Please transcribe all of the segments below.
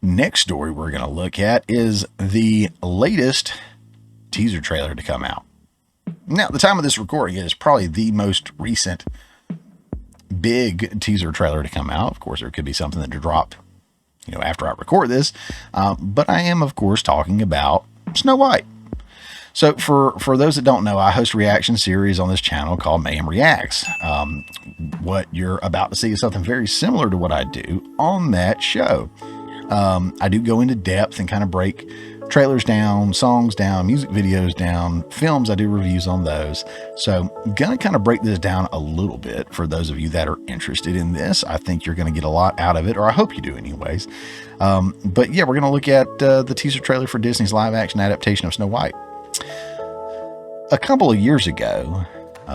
Next story we're going to look at is the latest teaser trailer to come out. Now, at the time of this recording, it is probably the most recent big teaser trailer to come out. Of course, there could be something that dropped, after I record this. But I am, of course, talking about Snow White. So for those that don't know, I host a reaction series on this channel called Mayhem Reacts. What you're about to see is something very similar to what I do on that show. I do go into depth and kind of break trailers down, songs down, music videos down, films. I do reviews on those. So I'm going to kind of break this down a little bit for those of you that are interested in this. I think you're going to get a lot out of it, or I hope you do anyways. But yeah, we're going to look at the teaser trailer for Disney's live action adaptation of Snow White. A couple of years ago,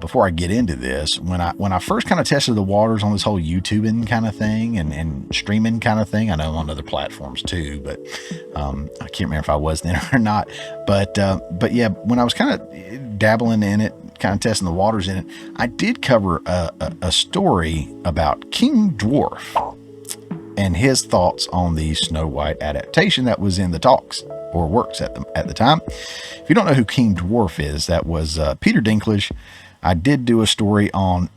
before I get into this, when I first kind of tested the waters on this whole YouTubing kind of thing and streaming kind of thing, I know on other platforms too, but I can't remember if I was then or not. But yeah, when I was kind of dabbling in it, kind of testing the waters in it, I did cover a story about King Dwarf and his thoughts on the Snow White adaptation that was in the talks or works at the time. If you don't know who King Dwarf is, that was Peter Dinklage. I did do a story on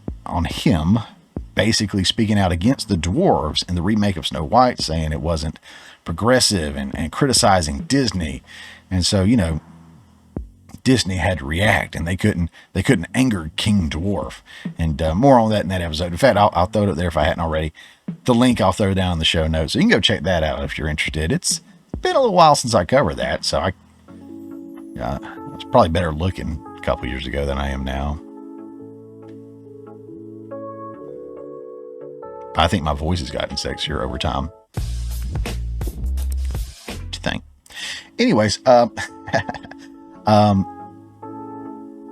him, basically speaking out against the dwarves in the remake of Snow White, saying it wasn't progressive and criticizing Disney. And so, Disney had to react, and they couldn't anger King Dwarf. And more on that in that episode. In fact, I'll throw it up there if I hadn't already. The link I'll throw down in the show notes, so you can go check that out if you're interested. It's been a little while since I covered that, so I was probably better looking a couple years ago than I am now. I think my voice has gotten sexier over time. What you think? Anyways,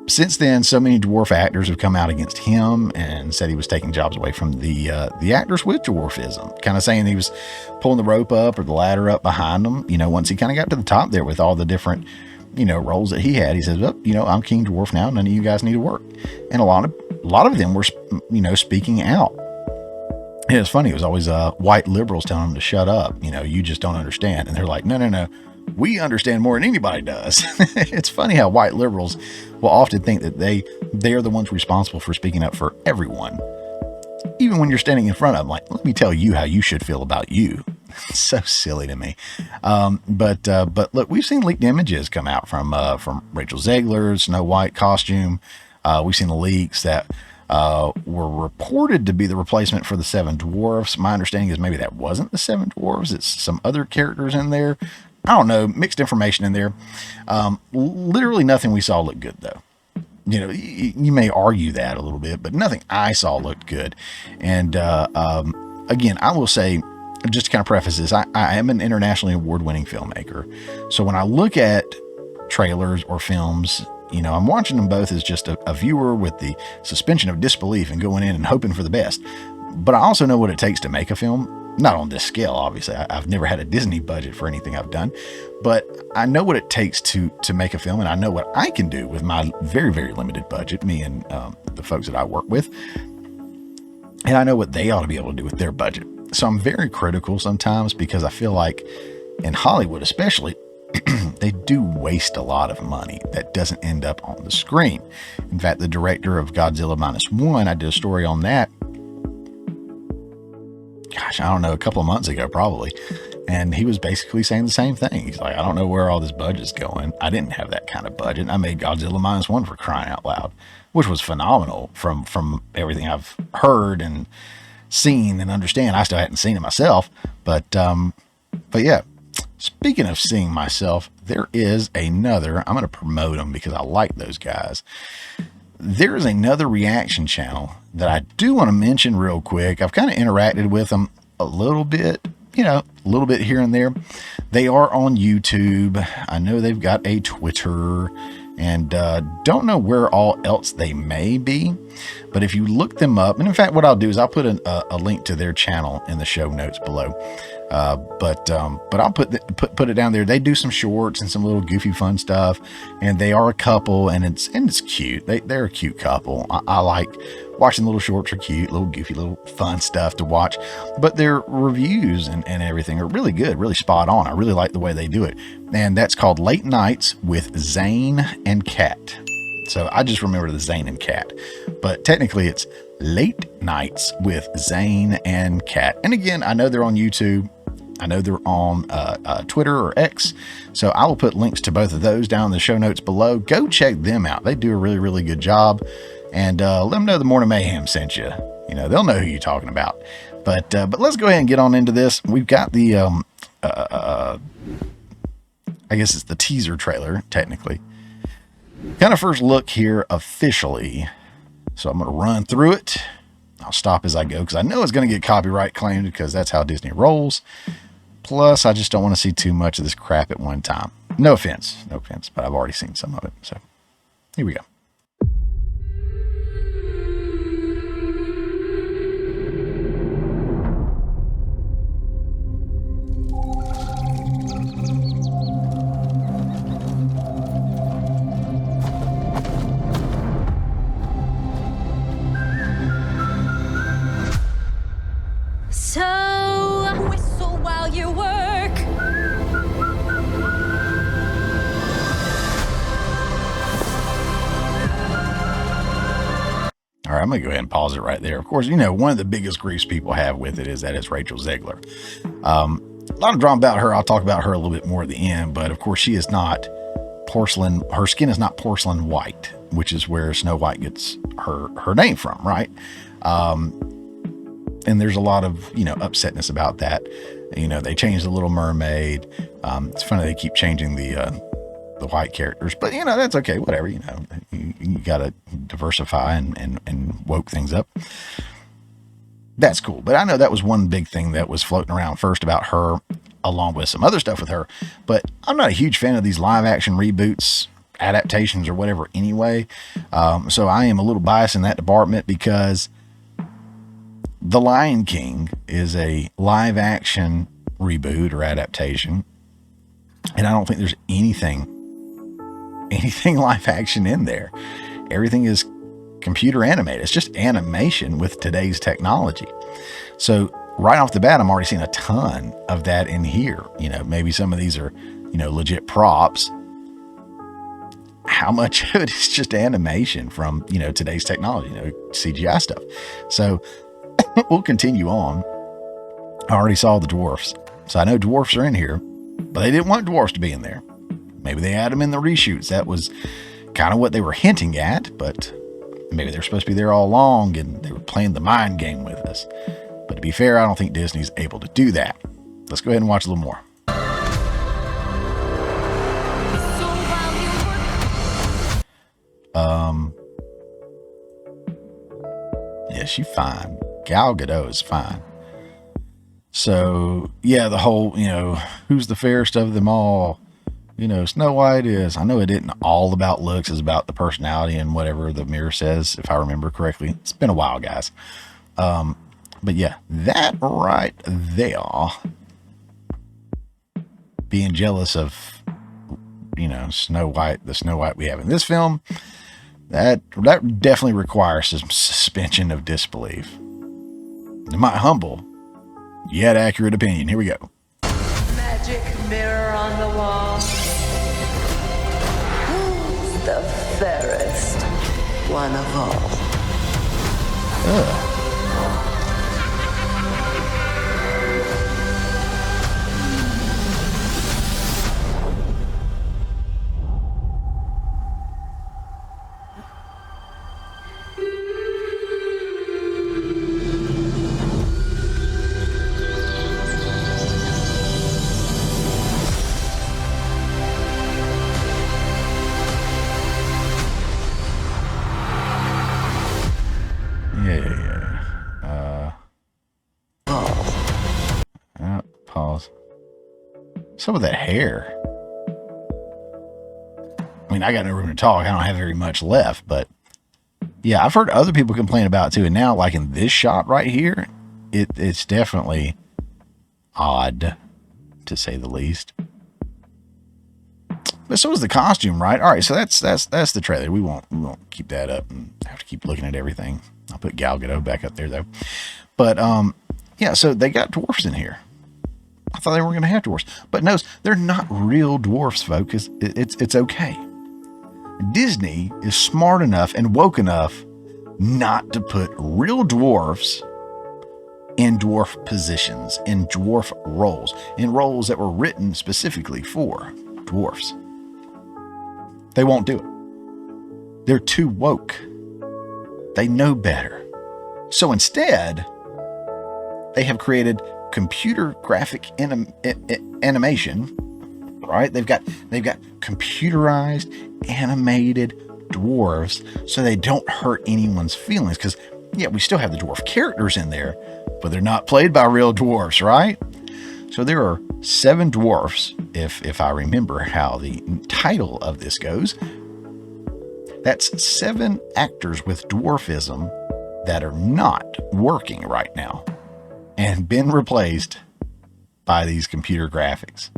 since then, so many dwarf actors have come out against him and said he was taking jobs away from the actors with dwarfism, kind of saying he was pulling the rope up or the ladder up behind them. Once he kind of got to the top there with all the different, roles that he had, he says, "Oh, I'm King Dwarf now. None of you guys need to work." And a lot of them were, speaking out. And it's funny. It was always white liberals telling them to shut up. You just don't understand. And they're like, no. We understand more than anybody does. It's funny how white liberals will often think that they are the ones responsible for speaking up for everyone. Even when you're standing in front of them, like, let me tell you how you should feel about you. It's so silly to me. But look, we've seen leaked images come out from Rachel Zegler's Snow White costume. We've seen the leaks that were reported to be the replacement for the Seven Dwarfs. My understanding is maybe that wasn't the Seven Dwarfs. It's some other characters in there. I don't know, mixed information in there. Literally nothing we saw looked good, though. You may argue that a little bit, but nothing I saw looked good. And again, I will say, just to kind of preface this, I am an internationally award-winning filmmaker. So when I look at trailers or films, I'm watching them both as just a viewer with the suspension of disbelief and going in and hoping for the best. But I also know what it takes to make a film. Not on this scale, obviously. I've never had a Disney budget for anything I've done, but I know what it takes to make a film, and I know what I can do with my very, very limited budget, me and the folks that I work with, and I know what they ought to be able to do with their budget. So I'm very critical sometimes because I feel like in Hollywood especially, they do waste a lot of money that doesn't end up on the screen. In fact, the director of Godzilla -1, I did a story on that. Gosh, I don't know, a couple of months ago, probably. And he was basically saying the same thing. He's like, I don't know where all this budget's going. I didn't have that kind of budget. I made Godzilla -1 for crying out loud, which was phenomenal from everything I've heard and seen and understand. I still hadn't seen it myself, but yeah, speaking of seeing myself, there is another, I'm going to promote them because I like those guys. There is another reaction channel that I do want to mention real quick. I've kind of interacted with them a little bit, a little bit here and there. They are on YouTube. I know they've got a Twitter, and don't know where all else they may be. But if you look them up, and in fact, what I'll do is I'll put a link to their channel in the show notes below. But I'll put it down there. They do some shorts and some little goofy fun stuff, and they are a couple, and it's cute. They're a cute couple. I like watching little shorts are cute, little goofy, little fun stuff to watch. But their reviews and everything are really good, really spot on. I really like the way they do it. And that's called Late Nights with Zane and Cat. So I just remember the Zane and Cat, but technically it's Late Nights with Zane and Cat. And again, I know they're on YouTube. I know they're on Twitter or X. So I will put links to both of those down in the show notes below. Go check them out. They do a really, really good job. And let them know the Morning Mayhem sent you. You know, they'll know who you're talking about. But let's go ahead and get on into this. We've got the, I guess it's the teaser trailer, technically. Kind of first look here officially. So I'm going to run through it. I'll stop as I go because I know it's going to get copyright claimed because that's how Disney rolls. Plus, I just don't want to see too much of this crap at one time. No offense, but I've already seen some of it. So here we go. So, whistle while you work. All right, I'm going to go ahead and pause it right there. Of course, you know, one of the biggest griefs people have with it is that it's Rachel Zegler. A lot of drama about her. I'll talk about her a little bit more at the end, but of course she is not porcelain. Her skin is not porcelain white, which is where Snow White gets her name from, right? And there's a lot of, you know, upsetness about that. You know, they changed the Little Mermaid. It's funny they keep changing the white characters, but you know, that's okay. Whatever, you know, you got to diversify and woke things up. That's cool. But I know that was one big thing that was floating around first about her, along with some other stuff with her. But I'm not a huge fan of these live action reboots, adaptations, or whatever anyway. So I am a little biased in that department because The Lion King is a live action reboot or adaptation. And I don't think there's anything live action in there. Everything is computer animated. It's just animation with today's technology. So right off the bat, I'm already seeing a ton of that in here. You know, maybe some of these are, you know, legit props. How much of it is just animation from, you know, today's technology, you know, CGI stuff. So we'll continue on. I already saw the dwarfs. So I know dwarfs are in here, but they didn't want dwarfs to be in there. Maybe they had them in the reshoots. That was kind of what they were hinting at, but maybe they're supposed to be there all along and they were playing the mind game with us. But to be fair, I don't think Disney's able to do that. Let's go ahead and watch a little more. Yeah, she's fine. Gal Gadot is fine. So yeah, the whole, you know, who's the fairest of them all? You know, Snow White is. I know it isn't all about looks. It's about the personality and whatever the mirror says, if I remember correctly. It's been a while, guys. But yeah, that right there, being jealous of, you know, Snow White, the Snow White we have in this film, that definitely requires some suspension of disbelief. In my humble yet accurate opinion, here we go. Magic mirror on the wall. Who's the fairest one of all? Pause. Some of that hair. I mean, I got no room to talk. I don't have very much left, but yeah, I've heard other people complain about it too. And now, like in this shot right here, it's definitely odd, to say the least. But so is the costume, right? All right, so that's the trailer. We won't keep that up and have to keep looking at everything. I'll put Gal Gadot back up there though. But yeah, so they got dwarfs in here. I thought they weren't going to have dwarfs, but no, they're not real dwarfs, folks. It's okay. Disney is smart enough and woke enough not to put real dwarfs in dwarf positions, in dwarf roles, in roles that were written specifically for dwarfs. They won't do it. They're too woke. They know better. So instead, they have created computer graphic animation, right? They've got computerized animated dwarves so they don't hurt anyone's feelings, because yeah, we still have the dwarf characters in there, but they're not played by real dwarfs, right? So there are 7 dwarfs, if I remember how the title of this goes. That's 7 actors with dwarfism that are not working right now and been replaced by these computer graphics.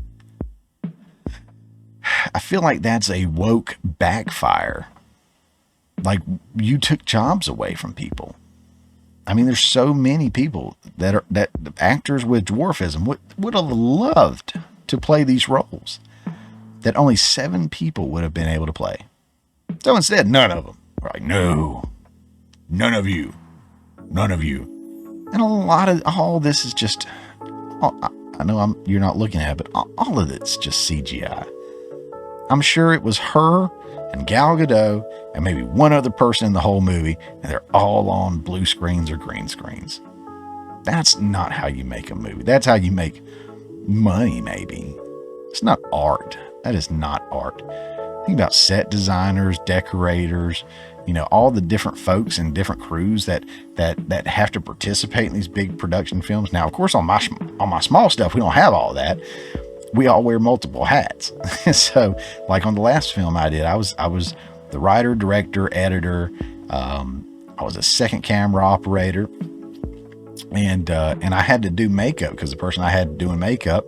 I feel like that's a woke backfire. Like, you took jobs away from people. I mean, there's so many people that actors with dwarfism would have loved to play these roles that only 7 people would have been able to play. So instead, none of them were like, no, none of you. And a lot of all this is just, I know you're not looking at it, but all of it's just CGI. I'm sure it was her and Gal Gadot and maybe one other person in the whole movie, and they're all on blue screens or green screens. That's not how you make a movie. That's how you make money, maybe. It's not art. That is not art. Think about set designers, decorators, all the different folks and different crews that have to participate in these big production films. Now, of course, on my small stuff, we don't have all of that. We all wear multiple hats. So, like on the last film I did, I was the writer, director, editor. I was a second camera operator, and I had to do makeup because the person I had doing makeup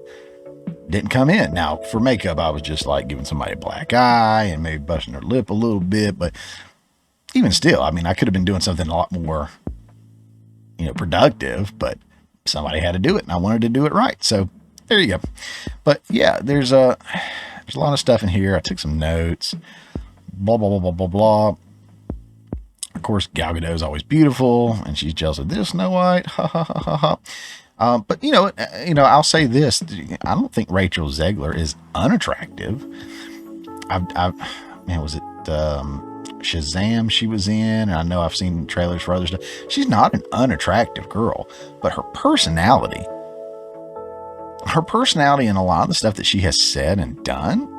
didn't come in. Now, for makeup, I was just like giving somebody a black eye and maybe busting their lip a little bit, but even still, I mean, I could have been doing something a lot more, productive, but somebody had to do it, and I wanted to do it right. So there you go. But yeah, there's a lot of stuff in here. I took some notes. Blah blah blah blah blah blah. Of course, Gal Gadot is always beautiful, and she's jealous of this Snow White. Ha ha ha ha ha. But I'll say this: I don't think Rachel Zegler is unattractive. Was it Shazam she was in? And I know I've seen trailers for other stuff. She's not an unattractive girl, but her personality and a lot of the stuff that she has said and done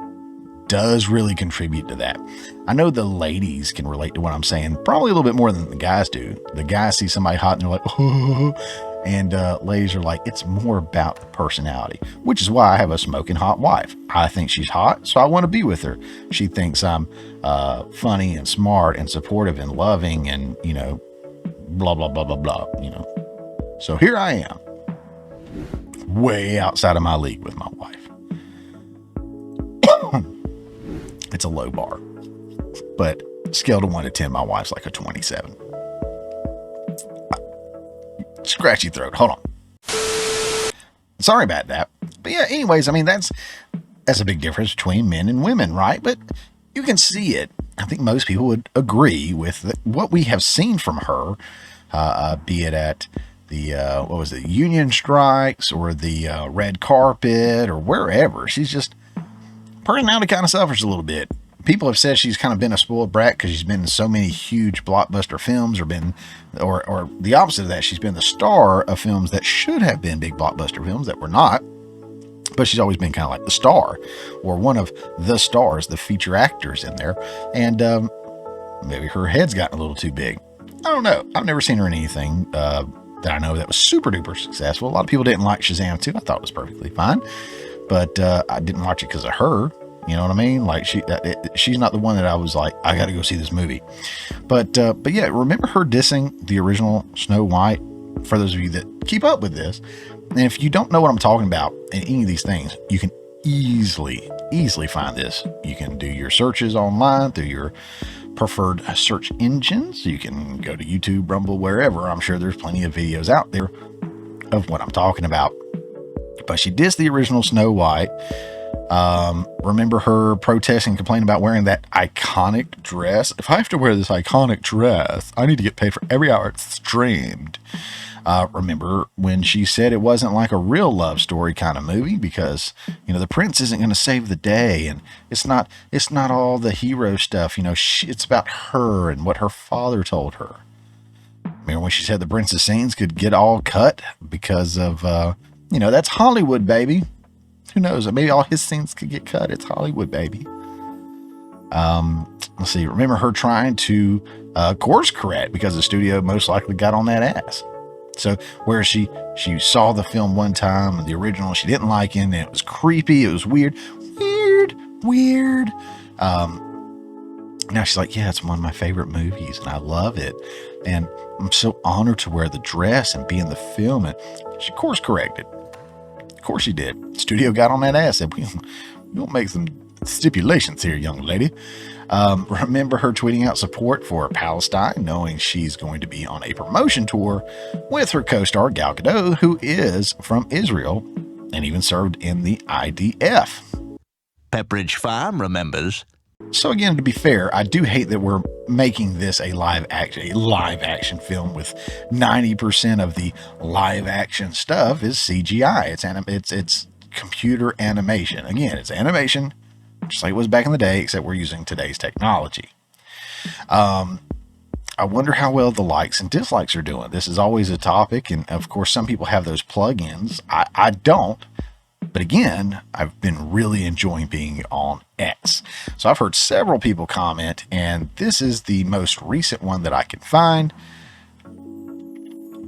does really contribute to that. I know the ladies can relate to what I'm saying probably a little bit more than the guys do. The guys see somebody hot and they're like, oh, and ladies are like, it's more about the personality, which is why I have a smoking hot wife. I think she's hot, so I want to be with her. She thinks I'm funny and smart and supportive and loving and, blah, blah, blah, blah, blah, So here I am, way outside of my league with my wife. It's a low bar, but scale to 1 to 10, my wife's like a 27. Scratchy throat. Hold on. Sorry about that. But yeah, anyways, I mean, that's a big difference between men and women, right? But you can see it. I think most people would agree with what we have seen from her, be it at the, union strikes or the red carpet or wherever. She's just, personality kind of suffers a little bit. People have said she's kind of been a spoiled brat because she's been in so many huge blockbuster films, or the opposite of that, she's been the star of films that should have been big blockbuster films that were not, but she's always been kind of like the star or one of the stars, the feature actors in there. And maybe her head's gotten a little too big. I don't know. I've never seen her in anything that I know that was super duper successful. A lot of people didn't like Shazam 2. I thought it was perfectly fine, but I didn't watch it because of her. You know what I mean? Like she's not the one that I was like, I got to go see this movie. But yeah, remember her dissing the original Snow White? For those of you that keep up with this, and if you don't know what I'm talking about in any of these things, you can easily find this. You can do your searches online through your preferred search engines. You can go to YouTube, Rumble, wherever. I'm sure there's plenty of videos out there of what I'm talking about. But she dissed the original Snow White. Remember her protesting, complaining about wearing that iconic dress? If I have to wear this iconic dress, I need to get paid for every hour it's streamed. Remember when she said it wasn't like a real love story kind of movie because, you know, the prince isn't going to save the day, and it's not all the hero stuff. You know, it's about her and what her father told her. Remember when she said the prince's scenes could get all cut because of, you know, that's Hollywood, baby. Who knows? Maybe all his scenes could get cut. It's Hollywood, baby. Let's see. Remember her trying to course correct because the studio most likely got on that ass. So where she saw the film one time, the original, she didn't like it, and it was creepy. It was weird. Now she's like, yeah, it's one of my favorite movies and I love it. And I'm so honored to wear the dress and be in the film. And she course corrected. Of course she did. Studio got on that ass. Said, we don't make some stipulations here, young lady. Remember her tweeting out support for Palestine, knowing she's going to be on a promotion tour with her co-star Gal Gadot, who is from Israel and even served in the IDF. Pepperidge Farm remembers. So again, to be fair, I do hate that we're making this a live action film with 90% of the live action stuff is CGI. It's computer animation. Again, it's animation, just like it was back in the day, except we're using today's technology. I wonder how well the likes and dislikes are doing. This is always a topic, and of course, some people have those plugins. I don't. But again, I've been really enjoying being on X. So I've heard several people comment, and this is the most recent one that I can find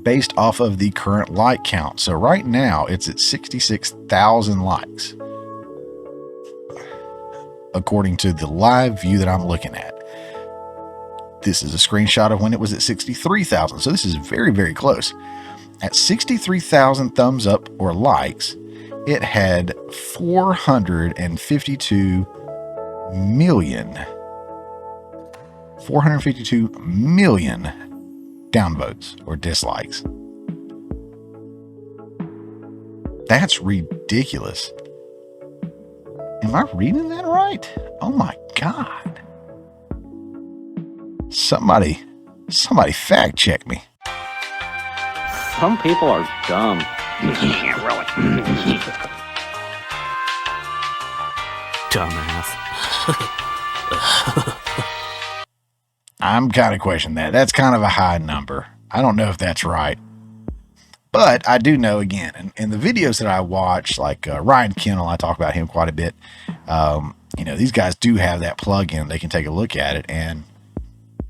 based off of the current like count. So right now it's at 66,000 likes, according to the live view that I'm looking at. This is a screenshot of when it was at 63,000. So this is very, very close. At 63,000 thumbs up or likes, it had 452 million downvotes or dislikes. That's ridiculous. Am I reading that right? Oh my God. Somebody fact check me. Some people are dumb. Yeah, really. Dumbass. I'm kind of questioning that. That's kind of a high number. I don't know if that's right. But I do know, again, in the videos that I watch, like Ryan Kennel, I talk about him quite a bit. You know, these guys do have that plug-in. They can take a look at it, and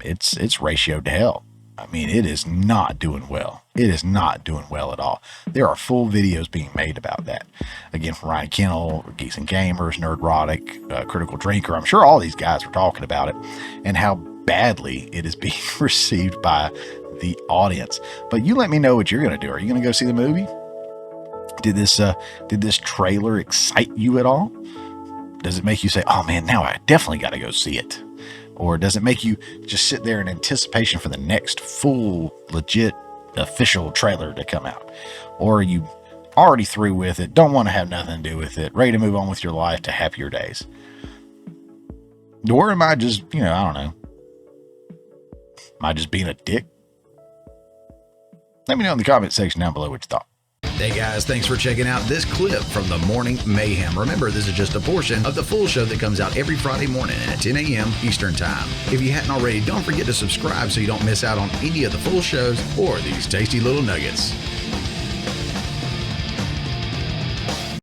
it's ratioed to hell. I mean, it is not doing well. It is not doing well at all. There are full videos being made about that. Again, from Ryan Kennel, Geeks and Gamers, Nerdrotic, Critical Drinker. I'm sure all these guys were talking about it and how badly it is being received by the audience. But you let me know what you're going to do. Are you going to go see the movie? Did this trailer excite you at all? Does it make you say, oh man, now I definitely got to go see it? Or does it make you just sit there in anticipation for the next full, legit, official trailer to come out? Or are you already through with it, don't want to have nothing to do with it, ready to move on with your life to happier days? Or am I just, I don't know. Am I just being a dick? Let me know in the comment section down below what you thought. Hey guys, thanks for checking out this clip from the Morning Mayhem. Remember, this is just a portion of the full show that comes out every Friday morning at 10 a.m. Eastern Time. If you hadn't already, don't forget to subscribe so you don't miss out on any of the full shows or these tasty little nuggets.